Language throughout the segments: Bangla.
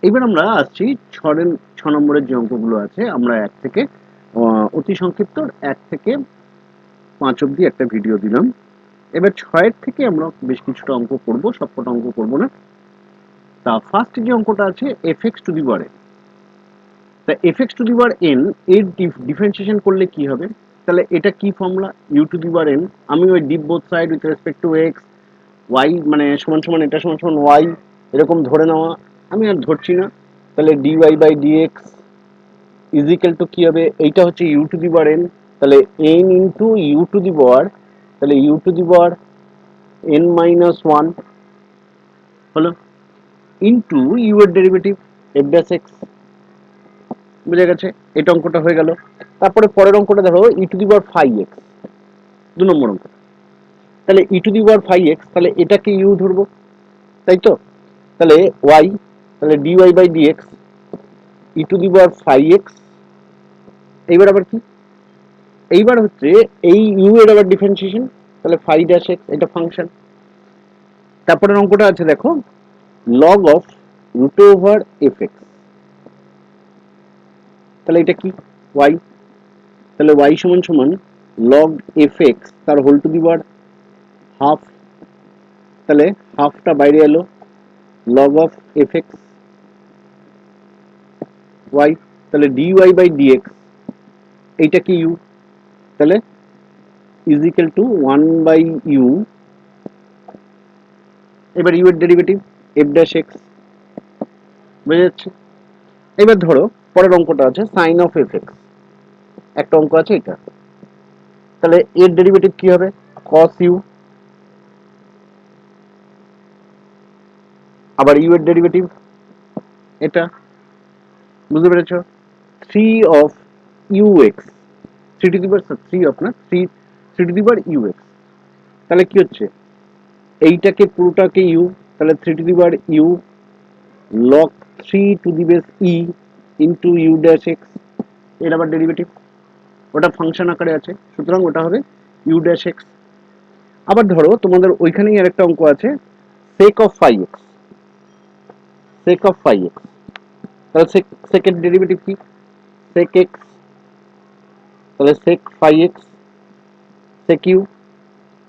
এবার আমরা আসছি 6 নম্বরের যে অঙ্কগুলো আছে আমরা 1 থেকে অতি সংক্ষিপ্ত 1 থেকে 5 অব্দি একটা ভিডিও দিলাম। এবার 6 এর থেকে আমরা বেশ কিছুটা অঙ্ক করব, সবকটা অঙ্ক করব না। তা ফার্স্ট যে অঙ্কটা আছে fx two the power n। তা fx two the power n এর ডিফারেন্সিয়েশন করলে কি হবে? তাহলে এটা কি formula? u to the power n। আমি ওই deep both side with respect to x y মানে সমান সমান এটা সমান সমান y এরকম ধরে নেওয়া, আমি আর ধরছি না। তাহলে dy by dx is equal to কি হবে? এইটা হচ্ছে u to the power n, তাহলে n into u to the power, তাহলে u to the power n minus 1 হলো ইন্টু u এর ডেরিভেটিভ f ড্যাশ x। বুঝে গেছে? এটা অঙ্কটা হয়ে গেল। তারপরে পরের অঙ্কটা দেখো ই টু দি পাওয়ার 5x, 2 নম্বর অঙ্ক। তাহলে ই টু দি পাওয়ার 5x, তাহলে এটাকে u ধরবো, তাই তো? তাহলে y, তাহলে dy by dx E to the power 5x। এইবার আবার কি? এইবার হচ্ছে এই u এর আবার ডিফারেন্সিয়েশন, তাহলে 5 ড্যাশ x এটা ফাংশন। তারপরের অঙ্কটা আছে দেখো log of root over fx, তাহলে এটা কি? y, তাহলে y সমান সমান log fx তার whole to the power half, তাহলে হাফটা বাইরে এলো, log of fx y, তাহলে dy বাই dx এইটা কি u, তাহলে is equal to 1 by u। এবার u এর ডেরিভেটিভ f ড্যাশ x। বুঝা যাচ্ছে? এবার ধরো পরের অঙ্কটা আছে সাইন অফ fx, একটা অঙ্ক আছে এটা, তাহলে এর ডেরিভেটিভ কি হবে? cos u, আবার u এর ডেরিভেটিভ এটা, বুঝতে পেরেছো? 3 of ux, 3 two the power 3 of না 3 টু দি পাওয়ার ux, তাহলে কি হচ্ছে? এইটাকে পুরোটাকে u, তাহলে 3 two the power u log 3 two the base e into u dash x, এর আবার ডেরিভেটিভ, ওটা ফাংশন আকারে আছে, সুতরাং ওটা হবে u ড্যাশ x। আবার ধরো তোমাদের ওইখানেই আরেকটা অঙ্ক আছে sec of phi x, sec of phi x, তাহলে sec এর ডেরিভেটিভ কি? sec x, তাহলে sec phi x, sec u,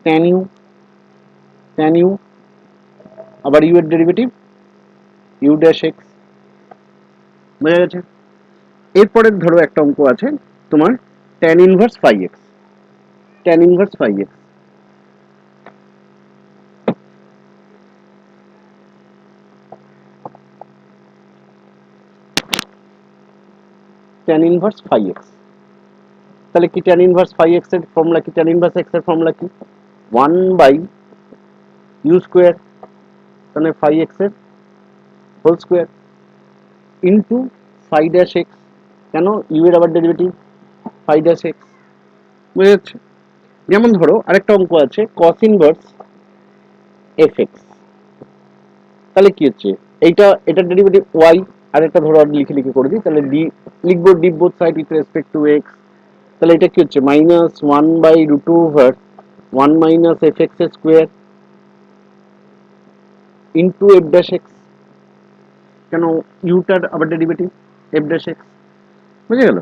tan u, tan u, আবার u এর ডেরিভেটিভ u ড্যাশ x। বোঝা গেছে? এরপরে ধরো একটা অঙ্ক আছে তোমার tan inverse phi x, tan inverse phi x, tan inverse phi x, তাহলে কি tan ইনভার্স phi x এর ফর্মুলা কি? tan ইনভার্স x এর ফর্মুলা কি? 1 বাই u স্কয়ার, তাহলে phi x এর whole square into phi dash x, কেন? u এর আবার ডেরিভেটিভ phi ড্যাশ x। বুঝা যাচ্ছে? যেমন ধরো আরেকটা অঙ্ক আছে cos ইনভার্স fx, তাহলে কি হচ্ছে? এইটা এটার ডেরিভেটিভ y, আর এটা ধরো আমি লিখে লিখে করে দিই, তাহলে d লিখবো diff both side with respect to x, তাহলে এটা কি হচ্ছে? Minus 1 by root over 1 minus fx square into f dash x, কেন? ইউটার আবার ডেরিভেটিভ f ড্যাশ x। বুঝে গেল?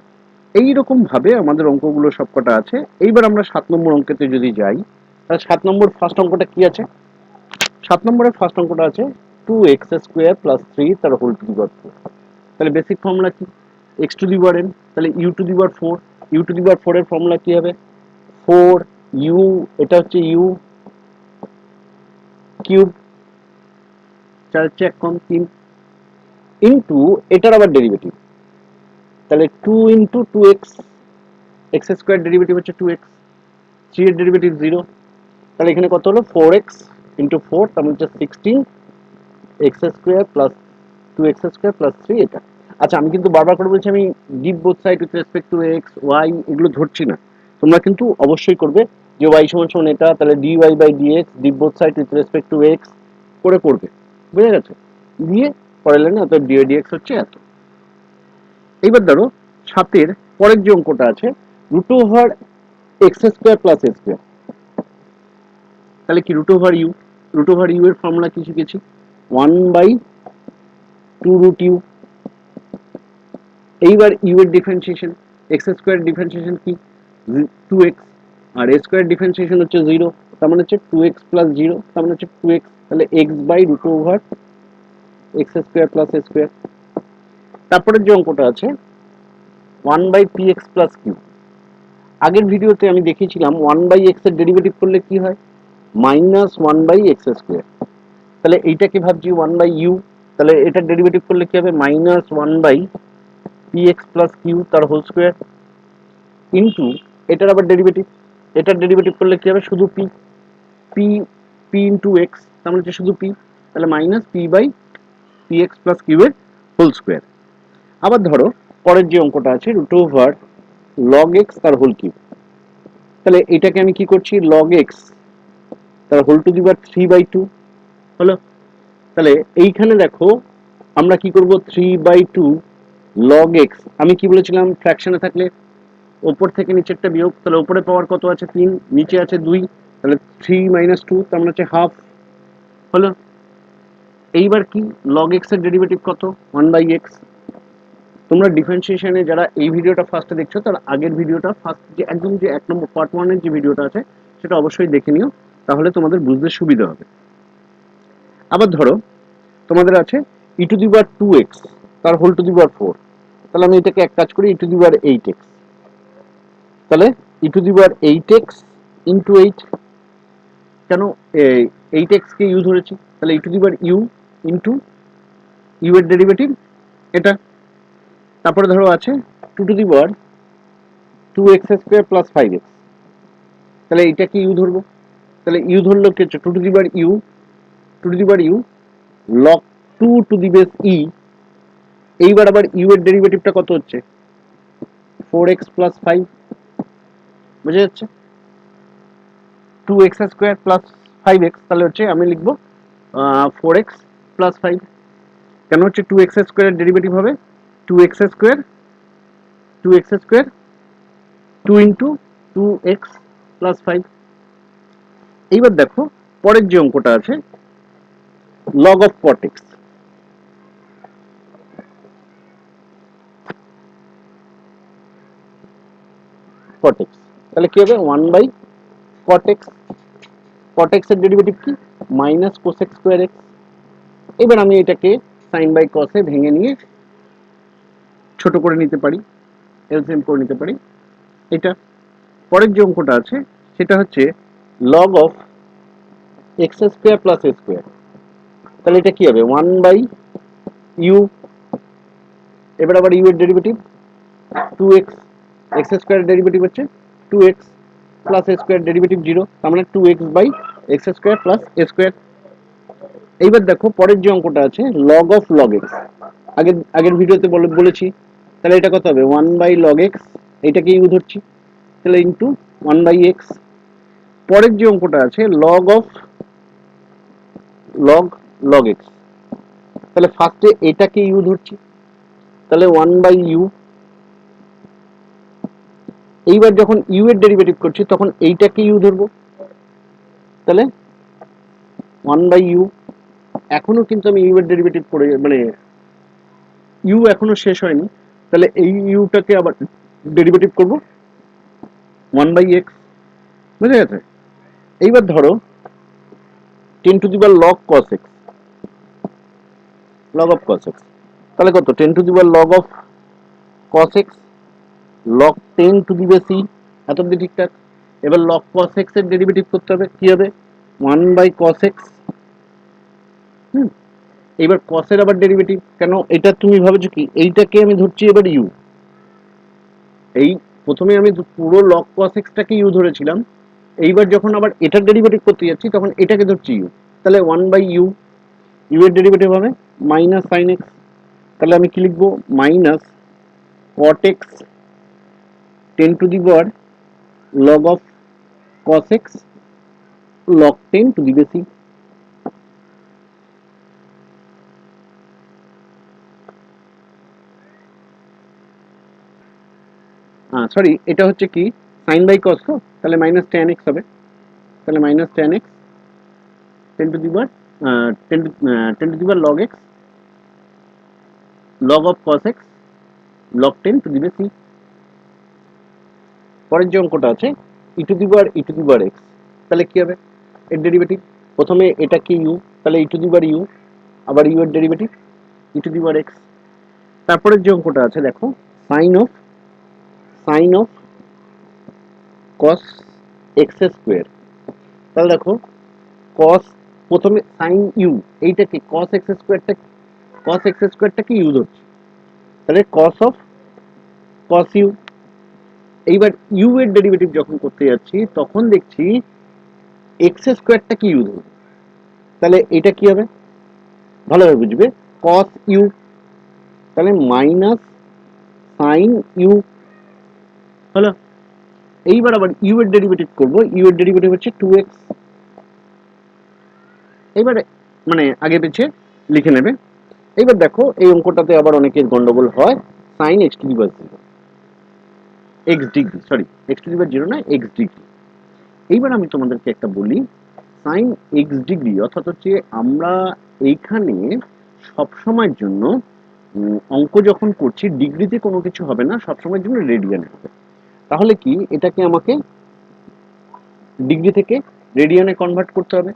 এইরকম ভাবে আমাদের অঙ্কগুলো সবকটা আছে। এইবার আমরা 7 নম্বর অঙ্কেতে যদি যাই, তাহলে 7 নম্বর ফার্স্ট অঙ্কটা কি আছে? 7 নম্বরের ফার্স্ট অঙ্কটা আছে 2x স্কয়ার প্লাস 3 তার হোল টু দি পাওয়ার 4। তাহলে বেসিক ফর্মুলা কি? x to the power n, তাহলে u to the power 4, u to the power 4 এর ফর্মুলা কি হবে? 4 u, এটা হচ্ছে u কিউব, 4 হচ্ছে 1 কম 3 ইন্টু এটার আবার ডেরিভেটিভ, তাহলে 2 into 2x, x square derivative হচ্ছে 2x, 3 এর ডেরিভেটিভ 0, তাহলে এখানে কত হলো? 4x ইন্টু 4 তার মানে হচ্ছে 16 x square plus 2x square plus 3 এটা। আচ্ছা আমি কিন্তু বারবার করে বলছি আমি deep both side with respect to x y এগুলো ধরছি না, তোমরা কিন্তু অবশ্যই করবে যে y সমান সমান এটা, তাহলে dy by dx diff both side with respect to x করে করবে। বুঝে গেছে? দিয়ে পরের লাইনে অর্থাৎ dy dx হচ্ছে এত। এইবার ধরো সাতের পরের যে অঙ্কটা আছে root over x square plus X square, তাহলে কি? Root over U, root over U এর ফর্মুলা কি শিখেছি? 1 বাই টু রুট ইউ। এইবার ইউ এর ডিফারেন্সিয়েশন, এক্স স্কোয়ার ডিফারেন্সিয়েশন কি, টু এক্স, আর এ স্কোয়ার ডিফারেন্সিয়েশন হচ্ছে জিরো, তার মানে হচ্ছে টু এক্স প্লাস জিরো, তার মানে হচ্ছে টু এক্স, তাহলে X by root over x square plus A square. তারপরের যে অঙ্কটা আছে one by P X plus Q. আগের ভিডিওতে আমি দেখিয়েছিলাম ওয়ান বাই এক্স এর ডেরিভেটিভ করলে কি হয়, minus one by X square. তাহলে এইটাকে ভাবছি ওয়ান বাই ইউ, তাহলে এটার ডেরিভেটিভ করলে কি হবে, minus one by P X plus Q তার হোল স্কোয়ার, ইন্টু এটার আবার ডেরিভেটিভ, এটার ডেরিভেটিভ করলে কি হবে, শুধু P, P P into X, তার মানে হচ্ছে শুধু পি, তাহলে minus P by P X plus Q এর হোল স্কোয়ার। আবার ধরো পরের যে অঙ্কটা আছে রুট ওভার লগ এক্স তার হোল কিউব। তাহলে এটাকে আমি কি করছি, লগ এক্স তার whole to the power three by two হলো। তাহলে এইখানে দেখো আমরা কি করব, three by two log X, আমি কি বলেছিলাম ফ্র্যাকশনে থাকলে ওপর থেকে নিচেরটা বিয়োগ, তাহলে ওপরে পাওয়ার কত আছে তিন, নিচে আছে দুই, তাহলে থ্রি মাইনাস টু তার মানে হচ্ছে হাফ হলো। এইবার কি লগ এক্স এর ডেরিভেটিভ কত, ওয়ান বাই এক্স। তোমরা ডিফারেন্সিয়েশনে যারা এই ভিডিওটা ফার্স্টে দেখছো তার আগের ভিডিওটা ফার্স্ট যে একদম যে এক নম্বর পার্ট ওয়ানের যে ভিডিওটা আছে সেটা অবশ্যই দেখে নিও, তাহলে তোমাদের বুঝতে সুবিধা হবে। আবার ধরো তোমাদের আছে e to the power two x তার whole to the power four, তাহলে আমি এটাকে এক কাজ করি e to the power eight x, তাহলে ই to the power eight x into eight, কেন এইট এক্স কে ইউ ধরেছি, তাহলে ই to the power u into u এর ডেরিভেটিভ এটা। তারপরে ধরো আছে two to the power two x square plus five x, তাহলে এইটাকে ইউ ধরবো, তাহলে ইউ ধরলো কি হচ্ছে two to the power u, two to the power u log two to the base e. এইবার আবার ইউ এর ডেরিভেটিভটা কত হচ্ছে, ফোর এক্স প্লাস ফাইভ, বুঝে যাচ্ছে, two x square plus five x, তাহলে হচ্ছে আমি লিখবো ফোর এক্স প্লাস ফাইভ। কেন হচ্ছে টু এক্স স্কোয়ারের ডেরিভেটিভ হবে two x square, two x square two into two X plus five. এইবার দেখো পরের যে অঙ্কটা আছে log of cot X, cot X, তাহলে কি হবে one by cot X, cot x এর ডেরিভেটিভ কি, মাইনাস কোসেক স্কোয়ার এক্স। এবার আমি এটাকে সাইন বাই কসে ভেঙে নিয়ে ছোট করে নিতে পারি, এলসিএম করে নিতে পারি এটা। পরের যে অঙ্কটা আছে সেটা হচ্ছে log of x square plus A square, তাহলে এটা কি হবে ওয়ান বাই ইউ, এবার আবার ইউ এর derivative two X, X square derivative হচ্ছে টু এক্স প্লাস এ স্কোয়ার ডেরিভেটিভ জিরো, তার মানে two X by X square plus A square. এইবার দেখো পরের যে অঙ্কটা আছে লগ অফ লগ এক্স, আগের আগের ভিডিওতে বলেছি, তাহলে এটা কত হবে ওয়ান বাই লগ এক্স, এইটাকে ইউ ধরছি, তাহলে ইন্টু ওয়ান বাই এক্স। পরের যে অঙ্কটা আছে log of log log x, তাহলে ফার্স্টে এটাকে ইউ ধরছি, তাহলে ওয়ান বাই ইউ। এইবার যখন ইউ এর ডেরিভেটিভ করছি তখন এইটাকে ইউ ধরবো, তাহলে ওয়ান বাই ইউ। এখনো কিন্তু আমি ইউ এর ডেরিভেটিভ করে মানে ইউ এখনো শেষ হয়নি, তাহলে এই ইউটাকে আবার ডেরিভেটিভ করব ওয়ান বাই এক্স, বুঝে গেছে। এইবার ধরো ten to the power log cos x, log of cos x, তাহলে কত ten to the power log of cos x log ten to the base e, এত অব্দি ঠিকঠাক। এবার লগ কস এক্স এর ডেরিভেটিভ করতে হবে, কি হবে ওয়ান বাই কস এক্স। এইবার কসের আবার ডেরিভেটিভ, কেন এটা তুমি ভাবছো কি এইটাকে আমি ধরছি এবার ইউ, এই প্রথমে আমি পুরো লগ কস এক্সটাকে ইউ ধরেছিলাম, এইবার যখন আবার এটার ডেরিভেটিভ করতে যাচ্ছি তখন এটাকে ধরছি ইউ, তাহলে ওয়ান বাই ইউ, ইউ এর ডেরিভেটিভ হবে মাইনাস সাইন এক্স, তাহলে আমি কি লিখবো minus cot x ten to the power log of cos x log ten to the base E. Sorry এটা হচ্ছে কি সাইন বাই কস, তো তাহলে মাইনাস টেন এক্স হবে, তাহলে minus ten x ten to the power ten to the power log x log of cos x log 10 to the base e. পরের যে অঙ্কটা আছে e to the power x, তাহলে কি হবে এর ডেরিভেটিভ? প্রথমে এটা কি ইউ, তাহলে ই টু দি পাওয়ার ইউ, আবার ইউ এর derivative E to the power X. তারপরের যে অঙ্কটা আছে দেখো sine of cos X square, তাহলে দেখো কস, প্রথমে সাইন ইউ, এইটাকে কস এক্স স্কোয়ারটাকে ইউ ধরছি, তাহলে কস ইউ। এইবার ইউ এর ডেরিভেটিভ যখন করতে যাচ্ছি তখন দেখছি এক্স স্কোয়ারটাকে ইউ ধরবো, তাহলে এটা কি হবে ভালোভাবে বুঝবে, কস ইউ, তাহলে মাইনাস সাইন ইউ হলো। এইবার আবার ইউ এর ডেরিভেটিভ করবো, ইউ এর ডেরিভেটিভ হচ্ছে 2x। এইবারে মানে আগে পিছে লিখে নেবে। এইবার দেখো এই অঙ্কটাতে আবার অনেকের গন্ডগোল হয়, sine x to the power 0, x degree, sorry x to the power 0 না, এক্স ডিগ্রি। এইবার আমি তোমাদেরকে একটা বলি, সাইন এক্স ডিগ্রি অর্থাৎ হচ্ছে আমরা এইখানে সবসময়ের জন্য অঙ্ক যখন করছি ডিগ্রিতে কোনো কিছু হবে না, সবসময়ের জন্য রেডিয়ান হবে। তাহলে কি এটাকে আমাকে ডিগ্রি থেকে রেডিয়ানে কনভার্ট করতে হবে।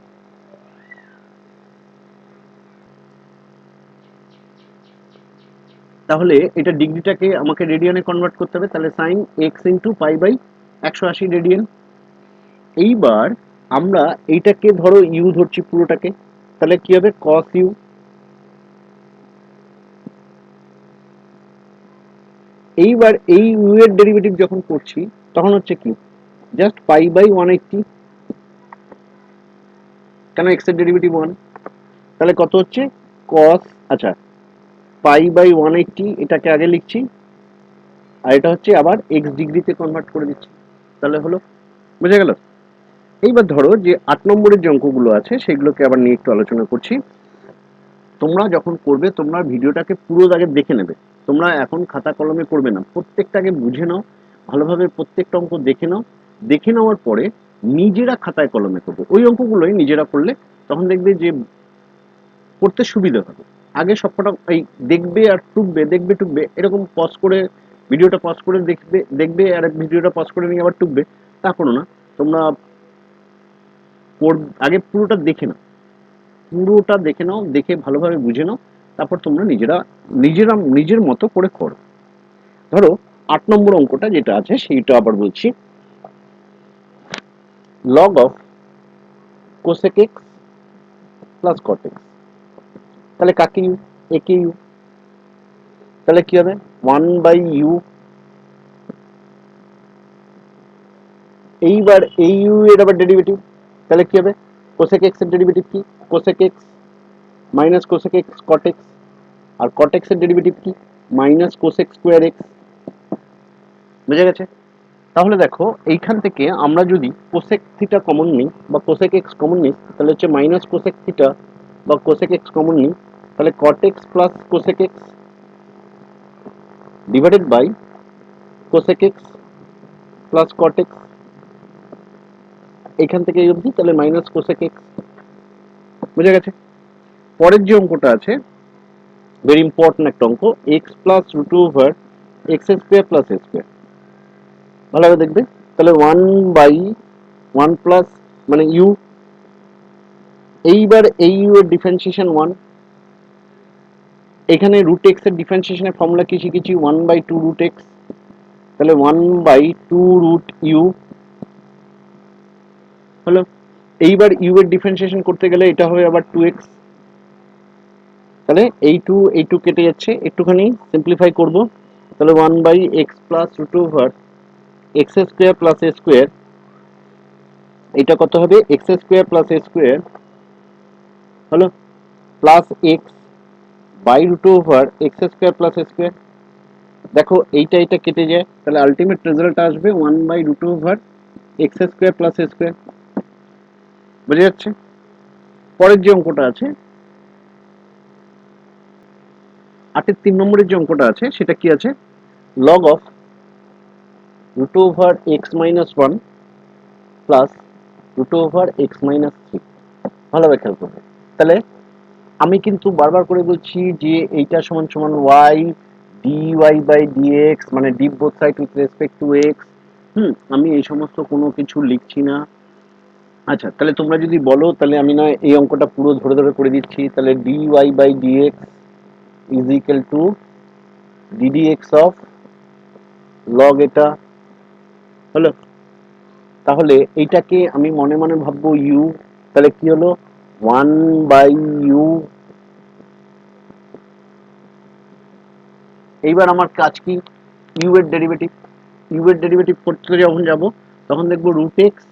তাহলে এটা ডিগ্রিটাকে আমাকে রেডিয়ানে কনভার্ট করতে হবে, তাহলে sine X into pi by 180 radian. এইবার আমরা এইটাকে ধরো ইউ ধরছি পুরোটাকে, তাহলে কি হবে কস ইউ। এইবার এই ইউ এর ডেরিভেটিভ যখন করছি তখন হচ্ছে কি জাস্ট পাই বাই 180, কেন এক্স এর ডেরিভেটিভ 1, তাহলে কত হচ্ছে কস, আচ্ছা পাই বাই 180 এটাকে আগে লিখছি, আর এটা হচ্ছে আবার এক্স ডিগ্রিতে কনভার্ট করে দিচ্ছি, তাহলে হলো, বুঝে গেল। এইবার ধরো যে 8 নম্বরের যে অঙ্কগুলো আছে সেগুলোকে আবার নিয়ে একটু আলোচনা করছি। তোমরা যখন করবে তোমরা ভিডিওটাকে পুরো আগে দেখে নেবে, তোমরা এখন খাতা কলমে করবে না, প্রত্যেকটাকে বুঝে নাও ভালোভাবে, প্রত্যেকটা অঙ্ক দেখে নাও, দেখে নেওয়ার পরে নিজেরা খাতায় কলমে করবে ওই অঙ্কগুলোই নিজেরা করলে, তখন দেখবে যে করতে সুবিধা হবে। আগে সবকটা এই দেখবে আর টুকবে, দেখবে টুকবে, এরকম পজ করে ভিডিওটা পজ করে দেখবে, দেখবে আর ভিডিওটা পজ করে নিয়ে আবার টুকবে, তা করো না। তোমরা আগে পুরোটা দেখে নাও, দেখে ভালোভাবে বুঝে নাও, তারপর তোমরা নিজের মতো করে করো। ধরো 8 নম্বর অঙ্কটা যেটা আছে সেইটা আবার বলছি, log of cosec X plus cot X, তাহলে কাকে ইউ, একে ইউ, তাহলে কি হবে 1/u। এইবার এই ইউ এর আবার ডেরিভেটিভ, তাহলে কি হবে কোসেক এক্স এর ডেরিভেটিভ কি, cosec x minus cosec x cot x, আর কট এক্স এর ডেরিভেটিভ কি মাইনাস কোসেক স্কোয়ার এক্স, বুঝে গেছে। তাহলে দেখো এইখান থেকে আমরা যদি কোসেক থিটা কমন নিই বা কোসেক এক্স কমন নিই, তাহলে হচ্ছে মাইনাস কোসেক থিটা বা কোসেক এক্স কমন নিই, তাহলে cot X plus cosec X divided by cosec X plus cot X, এইখান থেকে এই অবধি, তাহলে মাইনাস কোসেক এক্স, বুঝে গেছে। পরের যে অঙ্কটা আছে ভেরি ইম্পর্টেন্ট একটা অঙ্ক, x plus root over x square plus এ স্কোয়ার, ভালোভাবে দেখবে, তাহলে 1/1 প্লাস মানে ইউ, এইবার এই ইউ এর ডিফারেন্সিয়েশন 1, এখানে রুট এক্স এর ডিফারেন্সিয়েশনের ফর্মুলা কি শিখেছি 1/2 রুট এক্স, তাহলে 1/2 রুট ইউ হলো। এইবার ইউ এর ডিফারেন্সিয়েশন করতে গেলে এটা হবে আবার 2x, তাহলে এই টু কেটে যাচ্ছে, একটুখানি সিম্পলিফাই করব, তাহলে 1/x plus root over x square plus এ স্কোয়ার, এটা কত হবে এক্স স্কোয়ার প্লাস এ স্কোয়ার হলো plus x by root over x square plus A square. দেখো এইটা কেটে যায়, তাহলে আলটিমেট রেজাল্ট আসবে 1/রুট ওভার এক্স স্কোয়ার প্লাস এ স্কোয়ার, বুঝে যাচ্ছে। পরের যে অঙ্কটা আছে 8-এর 3 নম্বরের যে অঙ্কটা আছে সেটা কি আছে, log of root over X minus 1 plus root over X minus 3, ভালোভাবে খেয়াল করবে। তাহলে আমি কিন্তু বারবার করে বলছি যে এইটা সমান সমান y d Y by D x, মানে diff both side with respect to x. আমি এই সমস্ত কোনো কিছু লিখছি না। আচ্ছা, তাহলে তোমরা যদি বলো তাহলে আমি না এই অঙ্কটা পুরো ধরে ধরে করে দিচ্ছি। তাহলে D Y by D X is equal to DD X of log এটা হলো। তাহলে এইটাকে আমি মনে মনে ভাববো ইউ। তাহলে কি হলো, 1/u। এইবার আমার কাজ কি, ইউ এর ডেরিভেটিভ। ইউ এর ডেরিভেটিভ করতে যখন যাব তখন দেখবো রুট এক্স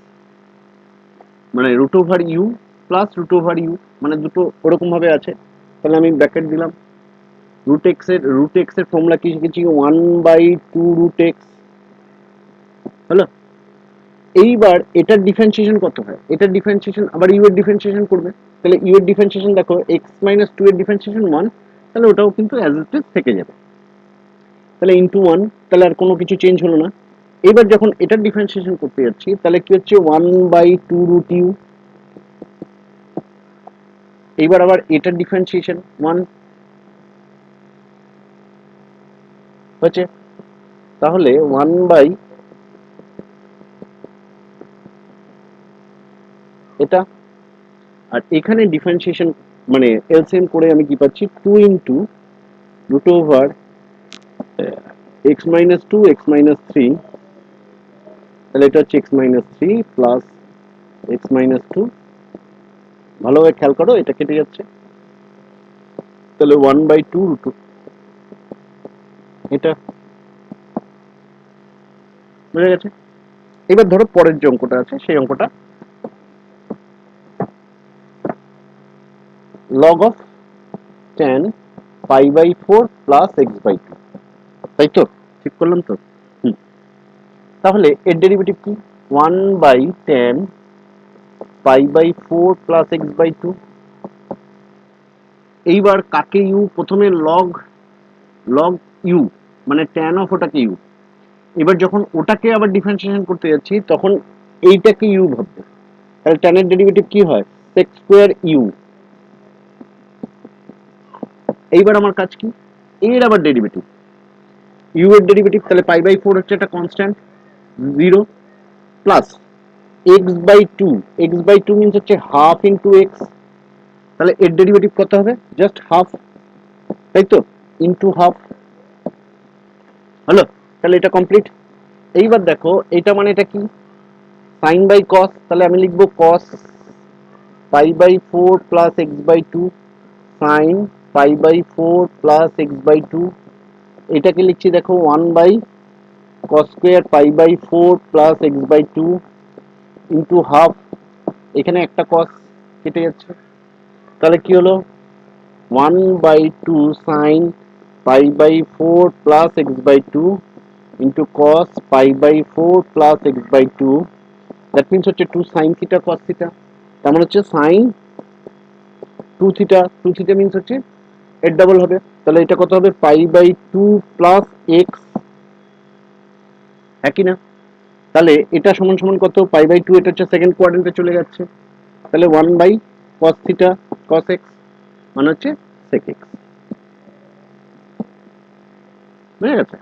মানে root over U plus root over U, মানে দুটো ওরকম ভাবে আছে। তাহলে আমি ব্র্যাকেট দিলাম। রুট এক্স এর ফর্মুলা কি শিখেছি, 1/2 রুট এক্স হলো। এইবার এটার ডিফারেন্সিয়েশন কত হয়, এটার ডিফারেন্সিয়েশন আবার ইউ এর ডিফারেন্সিয়েশন করবে। তাহলে ইউ এর ডিফারেন্সিয়েশন দেখো x-2 এর ডিফারেন্সিয়েশন 1, তাহলে ওটাও কিন্তু অ্যাজ ইট ইজ থেকে যাবে। তাহলে ইন্টু 1, তাহলে আর কোনো কিছু চেঞ্জ হলো না। এবার যখন এটার ডিফারেন্সিয়েশন করতে যাচ্ছি তাহলে কি হচ্ছে 1/2 রুট ইউ। এইবার আবার এটার ডিফারেন্সিয়েশন 1 হচ্ছে, তাহলে 1 বাই এটা। আর এখানে ডিফারেন্সিয়েশন মানে এলসিএম করে আমি কি পাচ্ছি, 2 into root over x-2 x-3, তাহলে এটা হচ্ছে x-3 প্লাস x-2। ভালোভাবে খেয়াল করো, এটা কেটে যাচ্ছে। তাহলে 1/2 রুট এটা বুঝে গেছে। এবার ধরো পরের যে অঙ্কটা আছে সেই অঙ্কটা log of tan π/4 plus x/2, তাই তো? ঠিক করলাম তো? হুম। তাহলে এর ডেরিভেটিভ কি, 1/tan π/4 প্লাস x/2। এইবার কাকে ইউ, প্রথমে লগ লগ ইউ মানে tan অফ ওটাকে ইউ। এবার যখন ওটাকে আবার ডিফারেন্সিয়েশন করতে যাচ্ছি তখন এইটাকে ইউ ভাববো। তাহলে tan এর ডেরিভেটিভ কি হয়, sec স্কয়ার ইউ। এইবার আমার কাজ কি, এর আবার ডেরিভেটিভ, ইউ এর ডেরিভেটিভ। তাহলে π/4 হচ্ছে একটা constant 0 plus x/2। x/2 means হচ্ছে হাফ ইন্টু এক্স। তাহলে এর ডেরিভেটিভ কত হবে, জাস্ট হাফ, তাই তো, ইন্টু হাফ হলো। তাহলে এটা কমপ্লিট। এইবার দেখো এটা মানে এটা কি, সাইন বাই কস। তাহলে আমি লিখবো কস π/4 plus x/2 sign π/4 plus x/2। এটাকে লিখছি দেখো 1/cos square π/4 plus x/2 into half. এখানে একটা কস কেটে যাচ্ছে, তাহলে কি হলো 1/2 sine π/4 plus x/2 into cos π/4 plus x/2। That means হচ্ছে 2 সাইন থিটা কস থিটা। তার মানে হচ্ছে সাইন 2 থিটা, 2 থিটা মিনস হচ্ছে এর ডাবল হবে। তাহলে এটা কত হবে, π/2 প্লাস এক্স, একই না? তাহলে এটা সমান সমান কত, π/2, এটা হচ্ছে সেকেন্ড কোয়াড্রেন্টে চলে যাচ্ছে। তাহলে 1/cos থিটা cos x মানে হচ্ছে sec x, বুঝে গেছে?